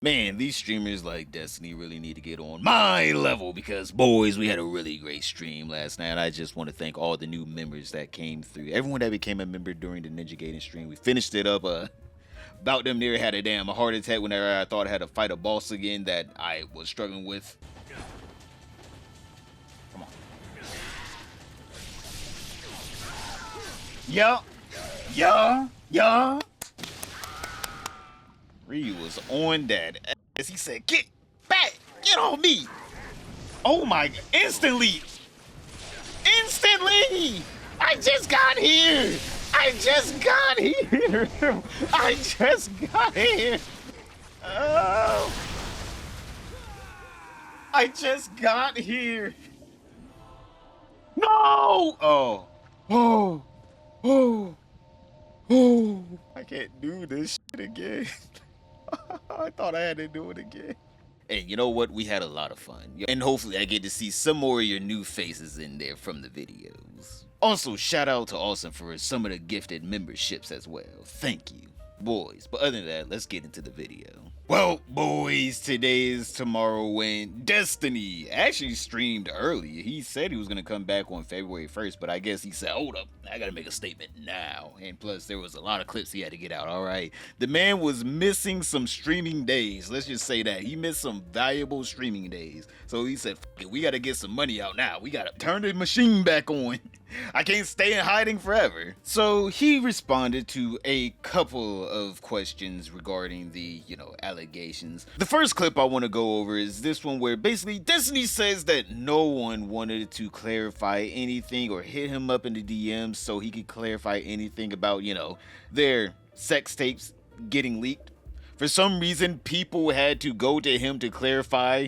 Man, these streamers like Destiny really need to get on my level because, boys, we had a really great stream last night. I just want to thank all the new members that came through. Everyone that became a member during the Ninja Gaiden stream. We finished it up. About them near had a damn heart attack whenever I thought I had to fight a boss again that I was struggling with. Come on. Yeah. Ryu was on that as he said, "Get back, get on me!" Oh my! Instantly! I just got here. I just got here. Oh! I just got here. No! Oh! I can't do this shit again. I thought I had to do it again. And you know what? We had a lot of fun. And hopefully I get to see some more of your new faces in there from the videos. Also, shout out to Austin for some of the gifted memberships as well. Thank you, boys. But other than that, let's get into the video. Well, boys, today is Tomorrowland. Destiny actually streamed early. He said he was going to come back on February 1st, but I guess he said, hold up, I got to make a statement now. And plus, there was a lot of clips he had to get out, all right? The man was missing some streaming days. Let's just say that. He missed some valuable streaming days. So he said, fuck it, we got to get some money out now. We got to turn the machine back on. I can't stay in hiding forever. So he responded to a couple of questions regarding the, allegations. The first clip I want to go over is this one where basically Destiny says that no one wanted to clarify anything or hit him up in the DMs so he could clarify anything about, their sex tapes getting leaked. For some reason, people had to go to him to clarify.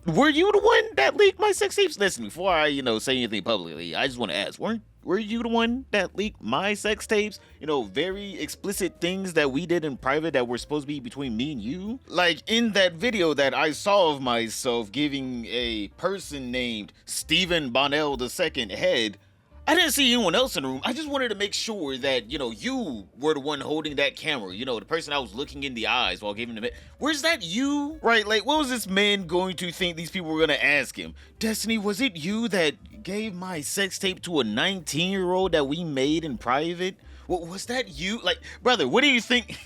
Were you the one that leaked my sex tapes? Listen, before I, say anything publicly, I just want to ask, were you the one that leaked my sex tapes? Very explicit things that we did in private that were supposed to be between me and you? Like in that video that I saw of myself giving a person named Stephen Bonnell II head, I didn't see anyone else in the room. I just wanted to make sure that, you were the one holding that camera. The person I was looking in the eyes while giving them it. Where's that you? Right, like, what was this man going to think these people were going to ask him? Destiny, was it you that gave my sex tape to a 19-year-old that we made in private? Was that you? Like, brother, what do you think?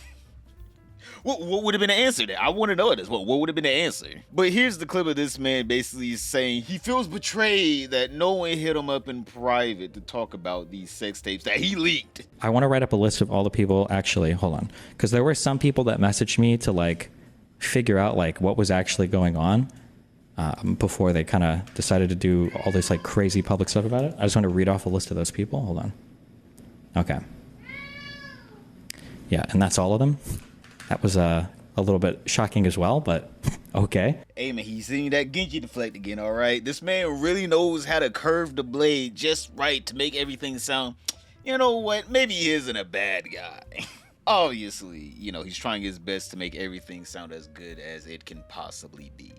What would have been the answer there? I want to know this. What would have been the answer? But here's the clip of this man basically saying he feels betrayed that no one hit him up in private to talk about these sex tapes that he leaked. I want to write up a list of all the people, actually, hold on. Because there were some people that messaged me to figure out what was actually going on before they kind of decided to do all this crazy public stuff about it. I just want to read off a list of those people. Hold on. Okay. Yeah, and that's all of them. That was a little bit shocking as well, but okay. Hey man, he's seeing that Genji deflect again, alright? This man really knows how to curve the blade just right to make everything sound, you know what, maybe he isn't a bad guy. Obviously, he's trying his best to make everything sound as good as it can possibly be.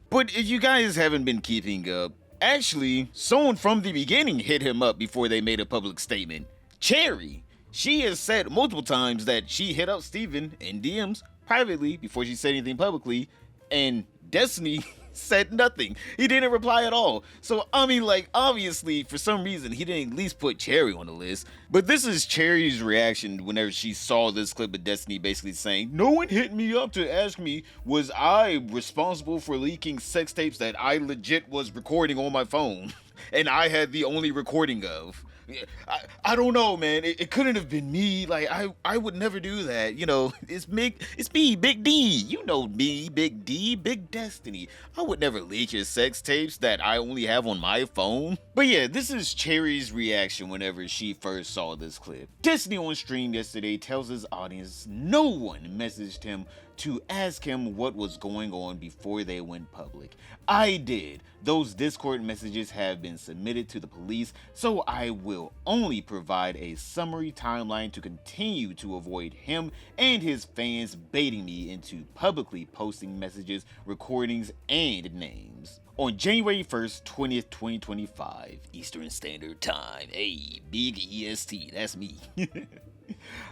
But if you guys haven't been keeping up, actually, someone from the beginning hit him up before they made a public statement. Chaeiry. She has said multiple times that she hit up Steven in DMs privately before she said anything publicly, and Destiny said nothing. He didn't reply at all. So, obviously, for some reason, he didn't at least put Chaeiry on the list. But this is Chaeiry's reaction whenever she saw this clip of Destiny basically saying, no one hit me up to ask me, was I responsible for leaking sex tapes that I legit was recording on my phone, and I had the only recording of. I don't know, man. It couldn't have been me. I would never do that. It's me, Big D. You know me, Big D, Big Destiny. I would never leak your sex tapes that I only have on my phone. But yeah, this is Chaeiry's reaction whenever she first saw this clip. Destiny on stream yesterday tells his audience no one messaged him to ask him what was going on before they went public. I did. Those Discord messages have been submitted to the police, so I will only provide a summary timeline to continue to avoid him and his fans baiting me into publicly posting messages, recordings, and names. On January 1st, 2025, Eastern Standard Time. Hey, big EST, that's me.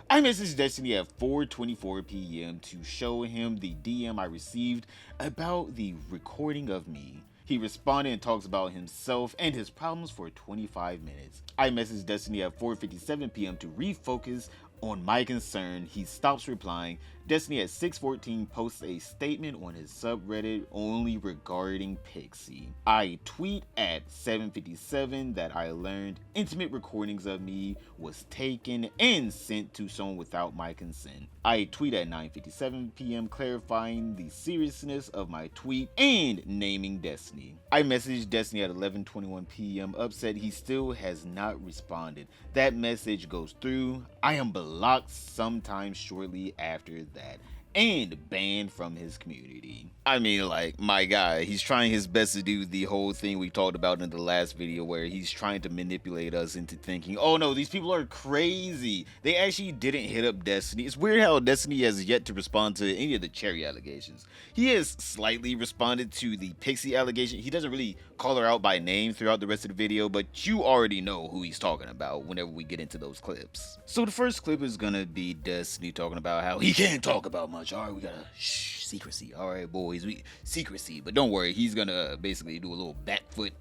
I messaged Destiny at 4:24 p.m. to show him the DM I received about the recording of me. He responded and talks about himself and his problems for 25 minutes. I messaged Destiny at 4:57 p.m. to refocus on my concern. He stops replying. Destiny at 6:14 posts a statement on his subreddit only regarding Pixie. I tweet at 7:57 that I learned intimate recordings of me was taken and sent to someone without my consent. I tweet at 9:57 p.m. clarifying the seriousness of my tweet and naming Destiny. I messaged Destiny at 11:21 p.m. upset he still has not responded. That message goes through. I am blocked sometime shortly after that and banned from his community. I mean, like, my guy, he's trying his best to do the whole thing we talked about in the last video where he's trying to manipulate us into thinking, oh no, these people are crazy. They actually didn't hit up Destiny. It's weird how Destiny has yet to respond to any of the Chaeiry allegations. He has slightly responded to the Pixie allegation. He doesn't really call her out by name throughout the rest of the video, but you already know who he's talking about whenever we get into those clips. So the first clip is gonna be Destiny talking about how he can't talk about much. All right, we gotta secrecy. All right, boys, we secrecy. But don't worry, he's gonna basically do a little back foot.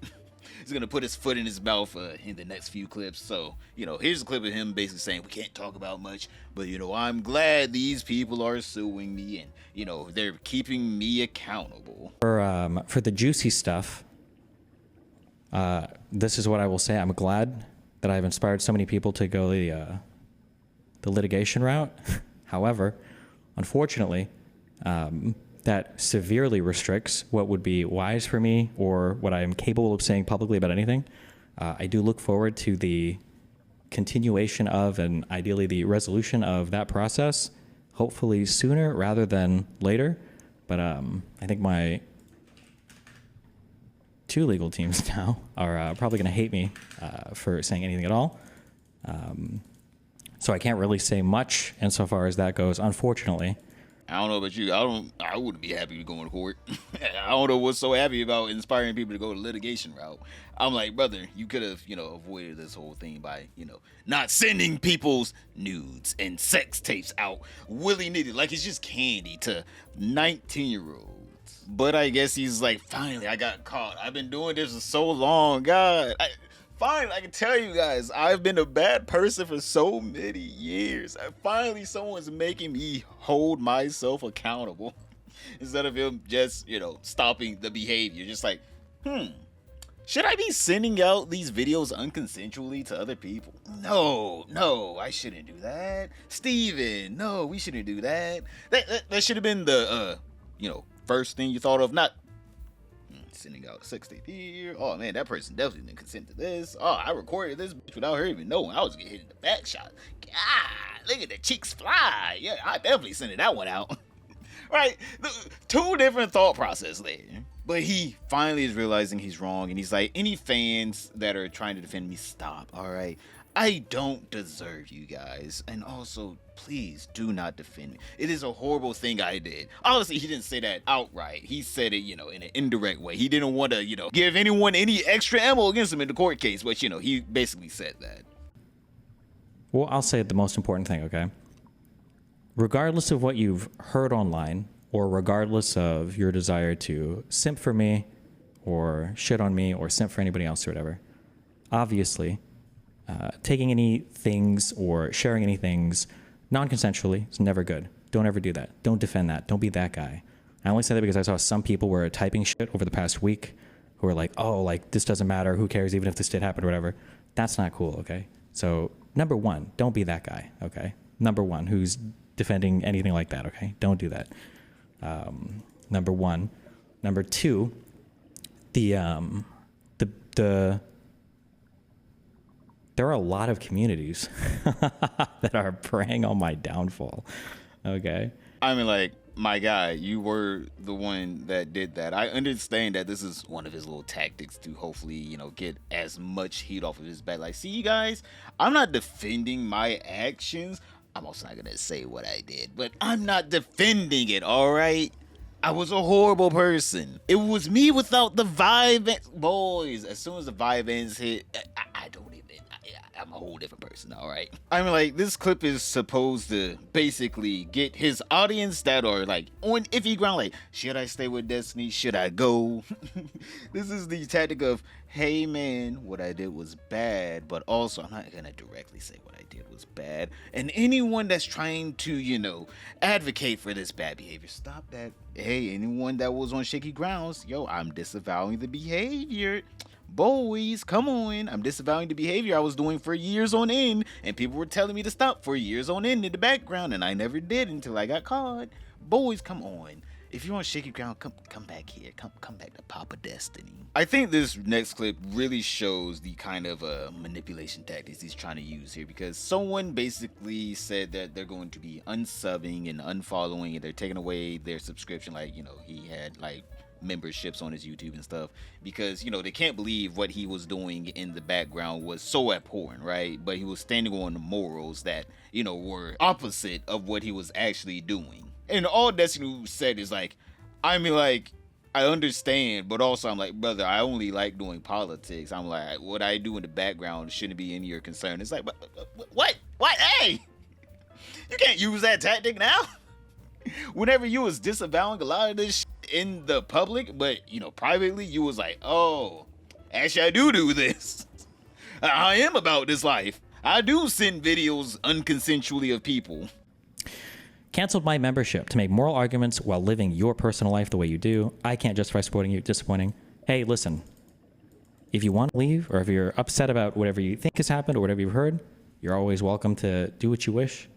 He's gonna put his foot in his mouth in the next few clips. So, here's a clip of him basically saying we can't talk about much, but I'm glad these people are suing me and they're keeping me accountable. For the juicy stuff, this is what I will say. I'm glad that I've inspired so many people to go the litigation route. However, unfortunately, that severely restricts what would be wise for me or what I am capable of saying publicly about anything. I do look forward to the continuation of and ideally the resolution of that process, hopefully sooner rather than later. But I think my two legal teams now are probably going to hate me for saying anything at all. So I can't really say much insofar as that goes, unfortunately. I don't know about you. I wouldn't be happy with going to court. I don't know what's so happy about inspiring people to go the litigation route. I'm like, brother, you could have, avoided this whole thing by, not sending people's nudes and sex tapes out willy-nilly like it's just candy to 19-year-olds. But I guess he's like, finally, I got caught. I've been doing this for so long. God, finally, I can tell you guys, I've been a bad person for so many years. Finally, someone's making me hold myself accountable instead of him just, stopping the behavior. Just like, should I be sending out these videos unconsensually to other people? No, I shouldn't do that. Steven, no, we shouldn't do that. That should have been the, first thing you thought of, not sending out a sex tape here. Oh man, that person definitely didn't consent to this. Oh, I recorded this bitch without her even knowing I was getting hit in the back shot. God, look at the cheeks fly. Yeah, I definitely sent that one out. Right? Two different thought processes there. But he finally is realizing he's wrong, and he's like, any fans that are trying to defend me, stop, all right? I don't deserve you guys. And also, please do not defend me. It is a horrible thing I did. Honestly, he didn't say that outright. He said it, in an indirect way. He didn't want to, give anyone any extra ammo against him in the court case. But, he basically said that. Well, I'll say the most important thing, okay? Regardless of what you've heard online, or regardless of your desire to simp for me, or shit on me, or simp for anybody else or whatever, obviously, taking any things or sharing any things non-consensually is never good. Don't ever do that. Don't defend that. Don't be that guy. I only say that because I saw some people were typing shit over the past week who were like, oh, like, this doesn't matter. Who cares? Even if this did happen or whatever. That's not cool, okay? So, number one, don't be that guy, okay? Number one, who's defending anything like that, okay? Don't do that. Number one. Number two, there are a lot of communities that are preying on my downfall. Okay. I mean, like, my guy, you were the one that did that. I understand that this is one of his little tactics to hopefully, get as much heat off of his back. Like, see, you guys, I'm not defending my actions. I'm also not going to say what I did, but I'm not defending it, all right? I was a horrible person. It was me without the vibe. Boys, as soon as the vibe ends hit, I don't even. I'm I'm a whole different person, all right? I mean, like, this clip is supposed to basically get his audience that are, like, on iffy ground, like, should I stay with Destiny? Should I go? This is the tactic of, hey, man, what I did was bad, but also I'm not gonna directly say what I did was bad. And anyone that's trying to, you know, advocate for this bad behavior, stop that. Hey, anyone that was on shaky grounds, yo, I'm disavowing the behavior. Boys, come on. I'm disavowing the behavior I was doing for years on end, and people were telling me to stop for years on end in the background, and I never did until I got caught. Boys, come on. If you're on shaky ground, come back here. Come back to Papa Destiny. I think this next clip really shows the kind of manipulation tactics he's trying to use here, because someone basically said that they're going to be unsubbing and unfollowing, and they're taking away their subscription. Like, you know, he had like memberships on his YouTube and stuff, because, you know, they can't believe what he was doing in the background was so abhorrent, right? But he was standing on the morals that, you know, were opposite of what he was actually doing. And all Destiny said is like, I mean, like, I understand, but also I'm like, brother, I only like doing politics. I'm like, what I do in the background shouldn't be any of your concern. It's like, what? Hey, you can't use that tactic now. Whenever you was disavowing a lot of this shit in the public, but, you know, privately, you was like, oh, actually I do this. I am about this life. I do send videos unconsensually of people. Canceled my membership to make moral arguments while living your personal life the way you do. I can't justify supporting you. Disappointing. Hey, listen. If you want to leave, or if you're upset about whatever you think has happened or whatever you've heard, you're always welcome to do what you wish.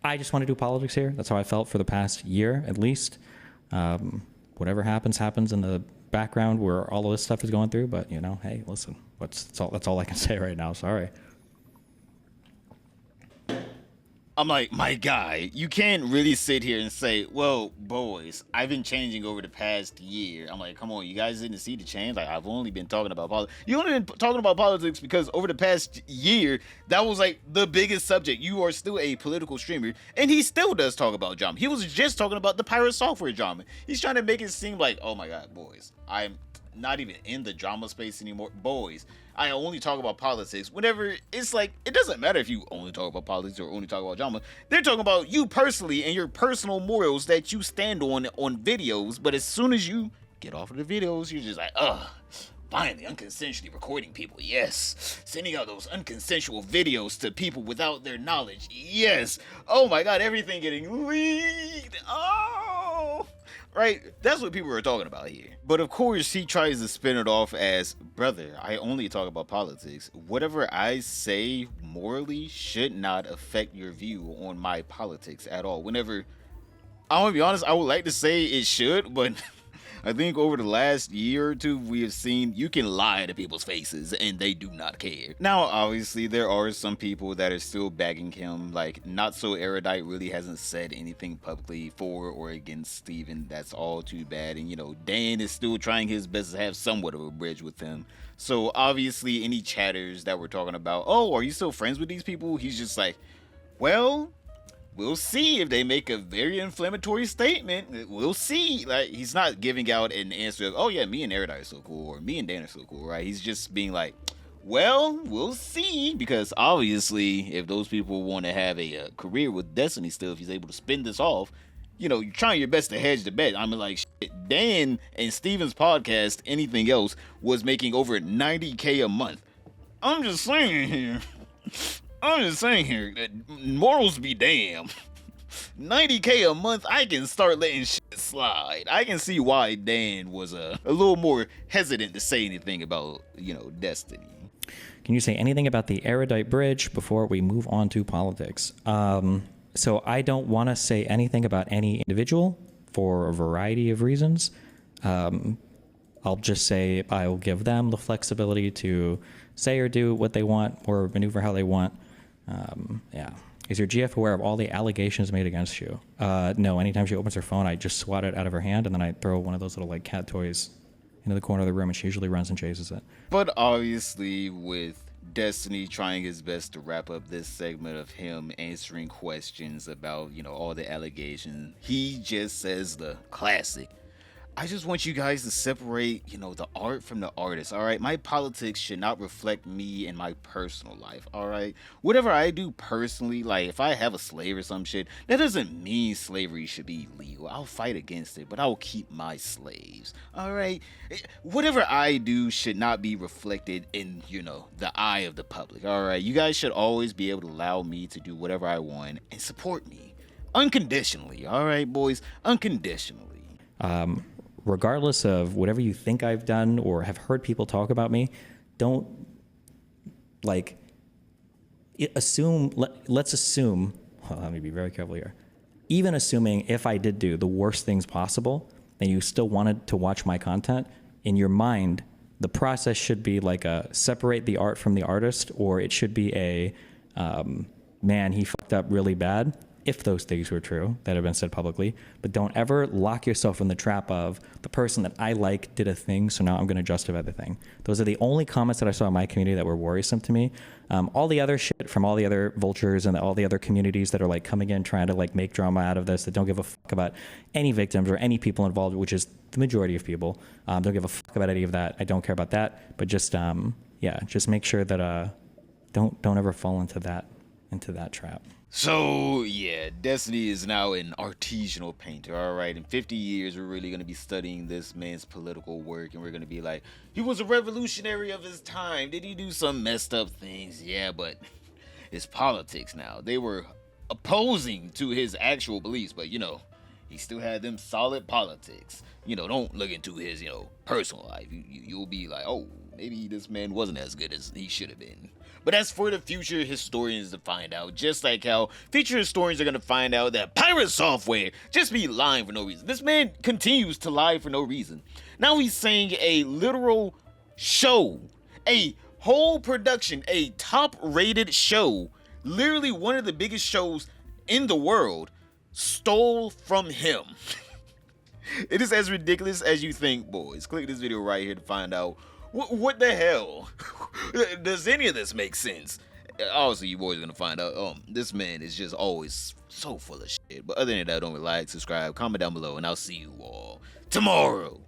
I just want to do politics here. That's how I felt for the past year, at least. Whatever happens in the background where all of this stuff is going through. But, you know, hey, listen. That's all I can say right now. Sorry. I'm like, my guy, you can't really sit here and say, well, boys, I've been changing over the past year. I'm like, come on, you guys didn't see the change? Like, I've only been talking about politics. You only been talking about politics because over the past year, that was like the biggest subject. You are still a political streamer, and he still does talk about drama. He was just talking about the pirate software drama. He's trying to make it seem like, oh my God, boys, I'm not even in the drama space anymore. Boys, I only talk about politics. Whenever it's like, it doesn't matter if you only talk about politics or only talk about drama. They're talking about you personally and your personal morals that you stand on videos. But as soon as you get off of the videos, you're just like, ugh, finally, unconsensually recording people. Yes. Sending out those unconsensual videos to people without their knowledge. Yes. Oh my God, everything getting leaked. Oh. Right? That's what people are talking about here. But of course, he tries to spin it off as, brother, I only talk about politics. Whatever I say morally should not affect your view on my politics at all. Whenever, I want to be honest, I would like to say it should, but I think over the last year or two, we have seen you can lie to people's faces and they do not care. Now, obviously, there are some people that are still bagging him. Like, Not So Erudite really hasn't said anything publicly for or against Steven. That's all too bad. And, you know, Dan is still trying his best to have somewhat of a bridge with him. So, obviously, any chatters that we're talking about, oh, are you still friends with these people? He's just like, well, we'll see if they make a very inflammatory statement. We'll see. Like, he's not giving out an answer of, oh yeah, me and Erudite are so cool, or me and Dan are so cool, right? He's just being like, well, we'll see. Because obviously, if those people want to have a career with Destiny still, if he's able to spin this off, you know, you're trying your best to hedge the bet. I mean, like, shit, Dan and Steven's podcast, Anything Else, was making over $90K a month. I'm just saying here that morals be damn. $90K a month, I can start letting shit slide. I can see why Dan was a little more hesitant to say anything about, you know, Destiny. Can you say anything about the Erudite Bridge before we move on to politics? So I don't want to say anything about any individual for a variety of reasons. I'll just say I'll give them the flexibility to say or do what they want or maneuver how they want. Yeah. Is your GF aware of all the allegations made against you? No. Anytime she opens her phone, I just swat it out of her hand, and then I throw one of those little like cat toys into the corner of the room, and she usually runs and chases it. But obviously, with Destiny trying his best to wrap up this segment of him answering questions about, you know, all the allegations, he just says the classic, I just want you guys to separate, the art from the artist, all right? My politics should not reflect me and my personal life, all right? Whatever I do personally, like if I have a slave or some shit, that doesn't mean slavery should be legal. I'll fight against it, but I'll keep my slaves, all right? Whatever I do should not be reflected in, the eye of the public, all right? You guys should always be able to allow me to do whatever I want and support me unconditionally, all right, boys? Unconditionally. Regardless of whatever you think I've done or have heard people talk about me, don't assume. Let's assume. Well, let me be very careful here. Even assuming if I did do the worst things possible, and you still wanted to watch my content, in your mind, the process should be like a separate the art from the artist, or it should be a man, he fucked up really bad. If those things were true that have been said publicly, but don't ever lock yourself in the trap of the person that I like did a thing, so now I'm going to justify the thing. Those are the only comments that I saw in my community that were worrisome to me. All the other shit from all the other vultures and all the other communities that are like coming in trying to like make drama out of this, that don't give a fuck about any victims or any people involved, which is the majority of people. Don't give a fuck about any of that. I don't care about that. But just just make sure that don't ever fall into that trap. So, yeah, Destiny is now an artisanal painter, alright? In 50 years, we're really going to be studying this man's political work, and we're going to be like, he was a revolutionary of his time. Did he do some messed up things? Yeah, but it's politics now. They were opposing to his actual beliefs, but, he still had them solid politics. Don't look into his, personal life. You'll be like, oh, maybe this man wasn't as good as he should have been. But that's for the future historians to find out, just like how future historians are going to find out that pirate software just be lying for no reason. This man continues to lie for no reason. Now he's saying a literal show, a whole production, a top-rated show, literally one of the biggest shows in the world, stole from him. It is as ridiculous as you think, boys. Click this video right here to find out what the hell. Does any of this make sense? Obviously, you boys are gonna find out. This man is just always so full of shit. But other than that, don't like, subscribe, comment down below, and I'll see you all tomorrow.